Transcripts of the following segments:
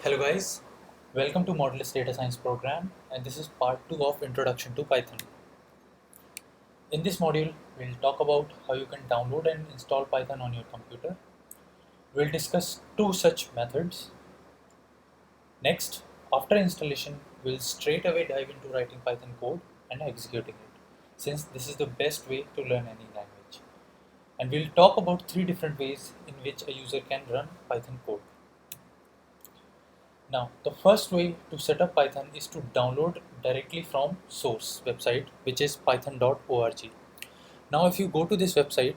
Hello guys, welcome to Modulus Data Science program, and this is part 2 of Introduction to Python. In this module, we'll talk about how you can download and install Python on your computer. We'll discuss two such methods. Next, after installation, we'll straight away dive into writing Python code and executing it, since this is the best way to learn any language. And we'll talk about three different ways in which a user can run Python code. Now, the first way to set up Python is to download directly from source website, which is python.org. Now, if you go to this website,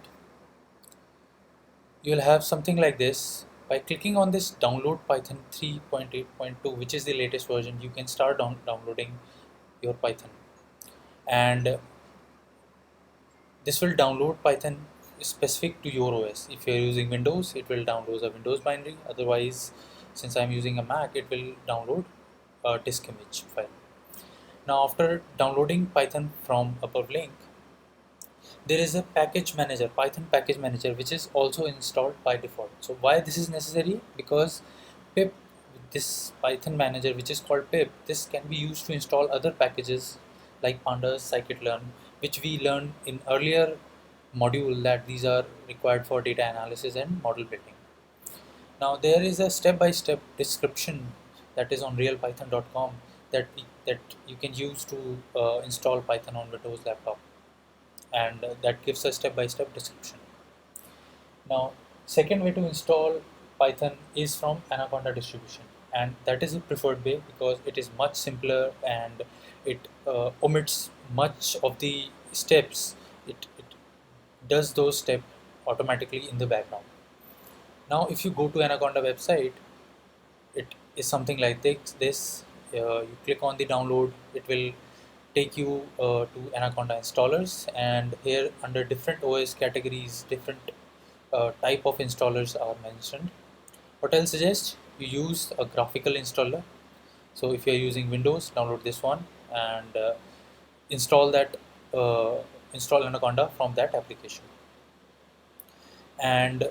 you'll have something like this. By clicking on this download Python 3.8.2, which is the latest version, you can start downloading your Python. And this will download Python specific to your OS. If you're using Windows, it will download a Windows binary. Otherwise, since I'm using a Mac, it will download a disk image file. Now, after downloading Python from above link, there is a package manager, Python package manager, which is also installed by default. So why this is necessary? Because pip, this Python manager, which is called pip, this can be used to install other packages like pandas, scikit-learn, which we learned in earlier module that these are required for data analysis and model building. Now there is a step-by-step description that is on realpython.com that you can use to install Python on Windows laptop, and that gives a step-by-step description. Now, second way to install Python is from Anaconda distribution, and that is a preferred way because it is much simpler and it omits much of the steps. It does those steps automatically in the background. Now, if you go to Anaconda website, it is something like this. You click on the download, it will take you to Anaconda installers, and here under different OS categories, different type of installers are mentioned. What I'll suggest, you use a graphical installer. So if you're using Windows, download this one and install that install Anaconda from that application. And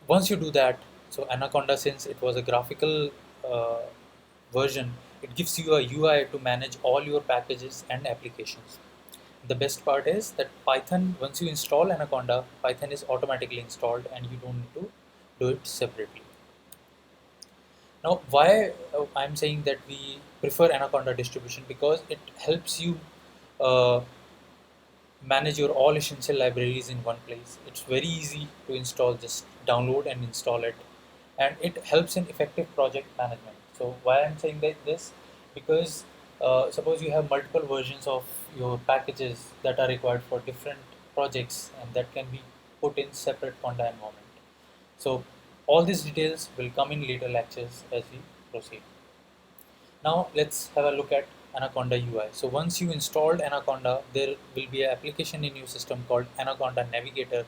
once you do that, so Anaconda, since it was a graphical uh, version, it gives you a UI to manage all your packages and applications. The best part is that Python, once you install Anaconda, Python is automatically installed and you don't need to do it separately. Now, why I'm saying that we prefer Anaconda distribution, because it helps you uh, manage your all essential libraries in one place. It's very easy to install, just download and install it, and it helps in effective project management. So why I'm saying that this, because suppose you have multiple versions of your packages that are required for different projects, and that can be put in separate conda environment. So all these details will come in later lectures as we proceed. Now let's have a look at Anaconda UI. So once you installed Anaconda, there will be an application in your system called Anaconda Navigator,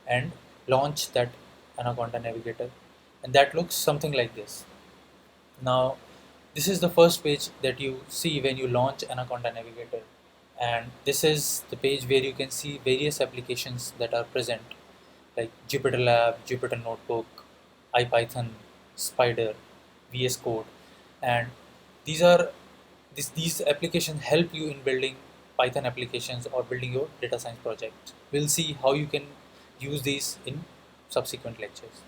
and launch that Anaconda Navigator, and that looks something like this. Now this is the first page that you see when you launch Anaconda Navigator, and this is the page where you can see various applications that are present, like Jupyter Lab, Jupyter Notebook, IPython, Spider, VS Code, and these are these applications help you in building Python applications or building your data science project. We'll see how you can use these in subsequent lectures.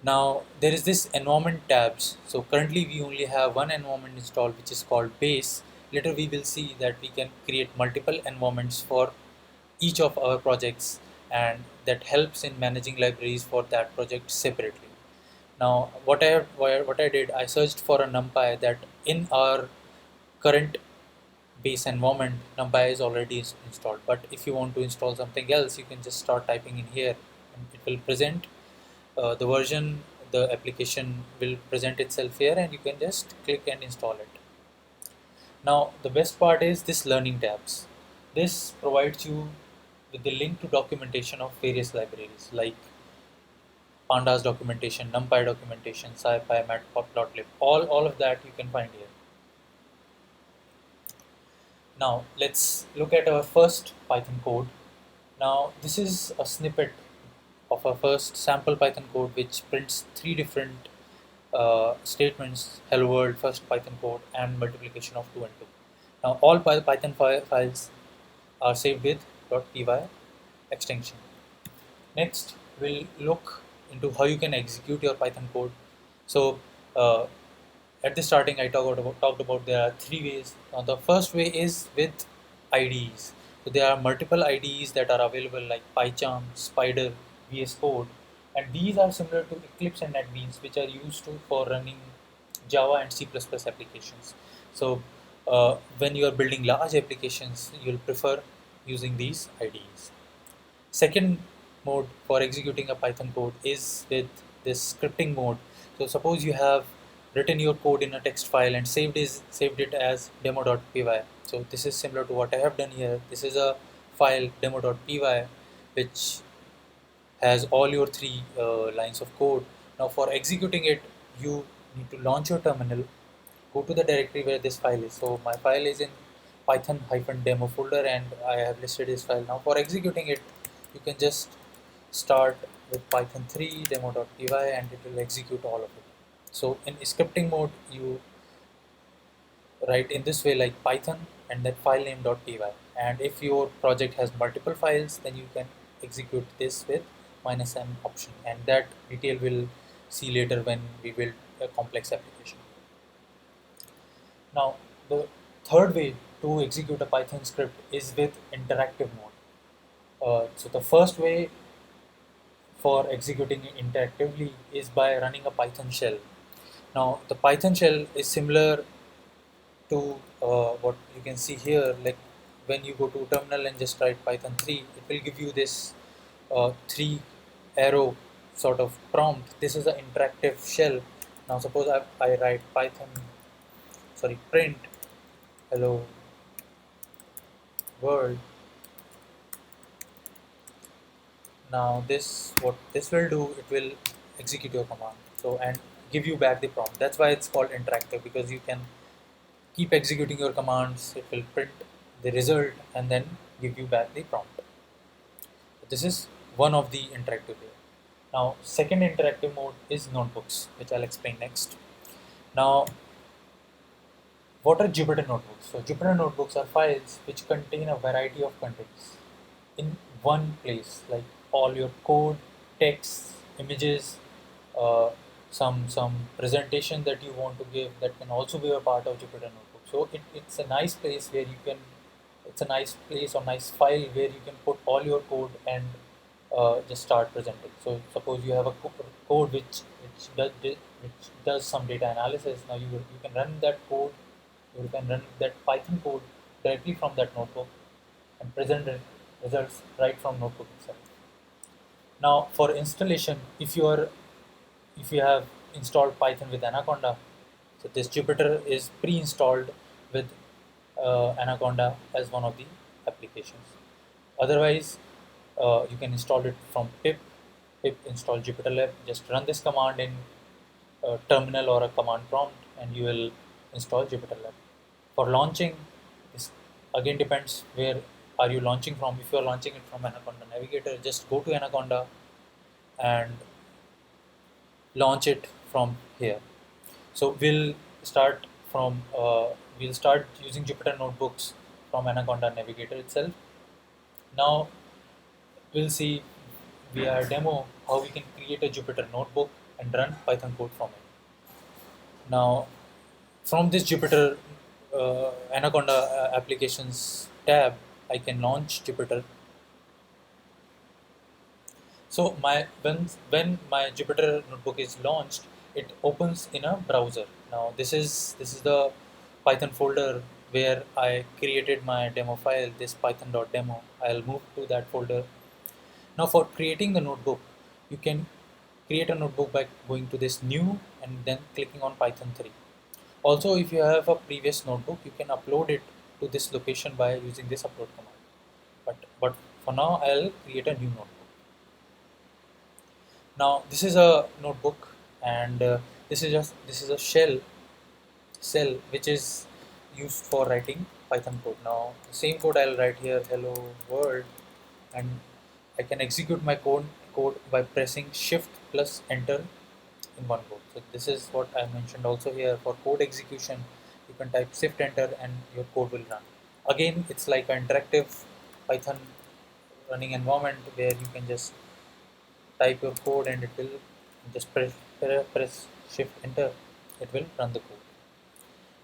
Now there is this environment tabs. So currently we only have one environment installed, which is called base. Later we will see that we can create multiple environments for each of our projects, and that helps in managing libraries for that project separately. Now what I did, I searched for a NumPy that in our current base environment NumPy is already installed, but if you want to install something else, you can just start typing in here and it will present the version, the application will present itself here, and you can just click and install it. Now the best part is this learning tabs. This provides you with the link to documentation of various libraries like pandas documentation, numpy documentation, scipy, matplotlib, all of that you can find here. Now let's look at our first Python code. Now this is a snippet of our first sample Python code which prints three different statements, hello world, first Python code, and multiplication of 2 and 2. Now all Python files are saved with .py extension. Next, we'll look into how you can execute your Python code. So uh, at the starting, I talked about there are three ways. Now the first way is with IDEs. So there are multiple IDEs that are available like PyCharm, Spider, VS Code, and these are similar to Eclipse and NetBeans, which are used for running Java and C++ applications. So when you are building large applications, you'll prefer using these IDEs. Second mode for executing a Python code is with this scripting mode. So suppose you have written your code in a text file and saved it as demo.py. So this is similar to what I have done here. This is a file demo.py which has all your three lines of code. Now for executing it, you need to launch your terminal, go to the directory where this file is. So my file is in python-demo folder and I have listed this file. Now for executing it, you can just start with python3 demo.py and it will execute all of it. So in scripting mode, you write in this way like python and then file name.py. And if your project has multiple files, then you can execute this with -m option, and that detail we'll see later when we build a complex application. Now, the third way to execute a Python script is with interactive mode. So the first way for executing it interactively is by running a Python shell. Now, the Python shell is similar to what you can see here. Like when you go to terminal and just write Python 3, it will give you this three arrow sort of prompt. This is an interactive shell. Now, suppose I write print hello world. Now this, what this will do, it will execute your command, so and give you back the prompt. That's why it's called interactive, because you can keep executing your commands. It will print the result and then give you back the prompt. This is one of the interactive way. Now second interactive mode is notebooks, which I'll explain next. Now what are Jupyter notebooks? So Jupyter notebooks are files which contain a variety of contents in one place, like all your code, text, images, uh, some presentation that you want to give, that can also be a part of Jupyter Notebook. So it's a nice place where you can, it's a nice place or nice file where you can put all your code and just start presenting. So suppose you have a code which does some data analysis. Now you can run that code, you can run that Python code directly from that notebook and present results right from notebook itself. Now for installation, if you have installed Python with Anaconda, so this Jupyter is pre-installed with Anaconda as one of the applications. Otherwise, you can install it from pip install Jupyter Lab. Just run this command in terminal or a command prompt, and you will install Jupyter Lab. For launching, this again depends where are you launching from. If you are launching it from Anaconda Navigator, just go to Anaconda and launch it from here. So we'll start using Jupyter notebooks from Anaconda Navigator itself. Now we'll see via demo how we can create a Jupyter notebook and run Python code from it. Now from this Jupyter Anaconda applications tab, I can launch Jupyter. So when my Jupyter notebook is launched, it opens in a browser. Now this is the Python folder where I created my demo file, this python.demo. I'll move to that folder. Now for creating the notebook, you can create a notebook by going to this new and then clicking on Python 3. Also, if you have a previous notebook, you can upload it to this location by using this upload command. But for now, I'll create a new notebook. Now this is a notebook, and this is a cell which is used for writing Python code. Now the same code I'll write here, hello world, and I can execute my code by pressing shift plus enter in one go. So this is what I mentioned also here. For code execution, you can type shift enter and your code will run. Again, it's like an interactive Python running environment where you can just type your code and it will just press shift enter, it will run the code.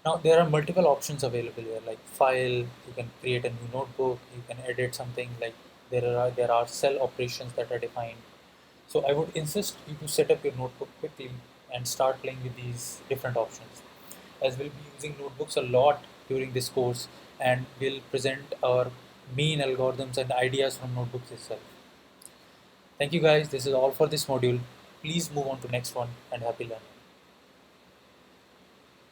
Now there are multiple options available here, like file, you can create a new notebook, you can edit something, like there are cell operations that are defined. So I would insist you to set up your notebook quickly and start playing with these different options, as we'll be using notebooks a lot during this course, and we'll present our main algorithms and ideas from notebooks itself. Thank you guys, this is all for this module. Please move on to next one and happy learning.